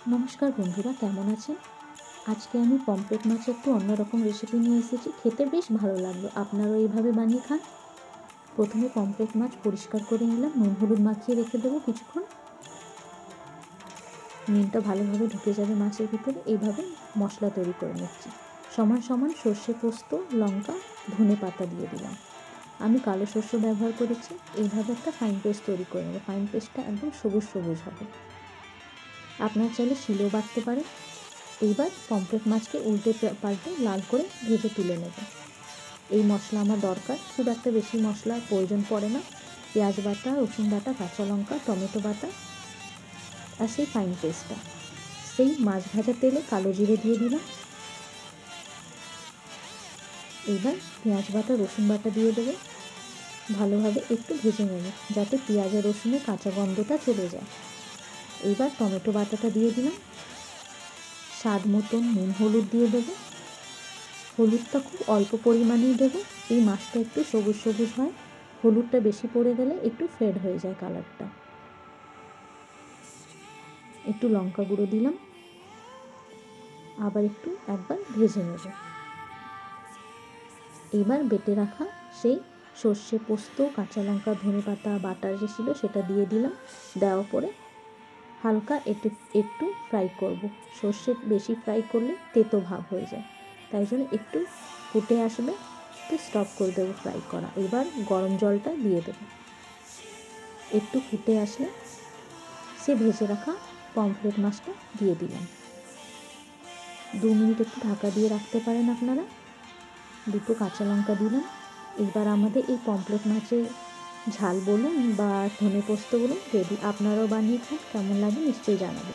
নমস্কার বন্ধুরা, কেমন আছেন? আজকে আমি পমফ্রেট মাছের একটু অন্যরকম রেসিপি নিয়ে এসেছি। খেতে বেশ ভালো লাগলো, আপনারাও এইভাবে বানিয়ে খান। প্রথমে পমফ্রেট মাছ পরিষ্কার করে নিলাম, নুন হলুদ মাখিয়ে রেখে দেবো কিছুক্ষণ। নুনটা ভালোভাবে ঢুকে যাবে মাছের ভিতরে। এইভাবে মশলা তৈরি করে নিচ্ছি। সমান সমান সর্ষে, পোস্ত, লঙ্কা, ধনে পাতা দিয়ে দিলাম। আমি কালো সর্ষে ব্যবহার করেছি। এইভাবে একটা ফাইন পেস্ট তৈরি করে নেবো। ফাইন পেস্টটা একদম সবুজ সবুজ হবে। আপনারা চাইলে শিলেও বাটতে পারেন। এইবার পমফ্রেট মাছকে উল্টে পাল্টে লাল করে ভেজে তুলে নেব। এই মশলা আমার দরকার, খুব একটা বেশি মশলা প্রয়োজন পড়ে না। পেঁয়াজ বাটা, রসুন বাটা, কাঁচা লঙ্কা, টমেটো বাটা আর সেই ফাইন পেস্টটা। সেই মাছ ভাজা তেলে কালো জিরে দিয়ে দিলাম। এইবার পেঁয়াজ বাটা, রসুন বাটা দিয়ে দেবো। ভালোভাবে একটু ভেজে নেব যাতে পেঁয়াজ আর রসুনের কাঁচা গন্ধটা চলে যায়। এইবার টমেটো বাটাটা দিয়ে দিলাম। স্বাদ মতন নুন হলুদ দিয়ে দেবো। হলুদটা খুব অল্প পরিমাণেই দেবো। এই মাছটা একটু সবুজ সবুজ হয়, হলুদটা বেশি পড়ে গেলে একটু ফেড হয়ে যায় কালারটা। একটু লঙ্কা গুঁড়ো দিলাম, আবার একবার ভেজে নেব। এবার বেটে রাখা সেই সর্ষে, পোস্ত, কাঁচা লঙ্কা, ধনে পাতা বাটা যে ছিল সেটা দিয়ে দিলাম। দেওয়ার পরে হালকা একটু ফ্রাই করব। সর্ষে বেশি ফ্রাই করলে তেতো ভাব হয়ে যায়, তাই জন্য একটু ফুটে আসবে তো স্টপ করে দেবো ফ্রাই করা। এবার গরম জলটা দিয়ে দেবো। একটু ফুটে আসলে সে ভেজে রাখা পমফ্রেট মাছটা দিয়ে দিলাম। 2 মিনিট একটু ঢাকা দিয়ে রাখতে পারেন আপনারা। দুটো কাঁচা লঙ্কা দিলাম। এবার আমাদের এই পমফ্রেট মাছের ঝাল বলুন বা ধনে পোস্ত বলুন রেডি। আপনারাও বানিয়ে খান, কেমন লাগে নিশ্চয়ই জানাবেন।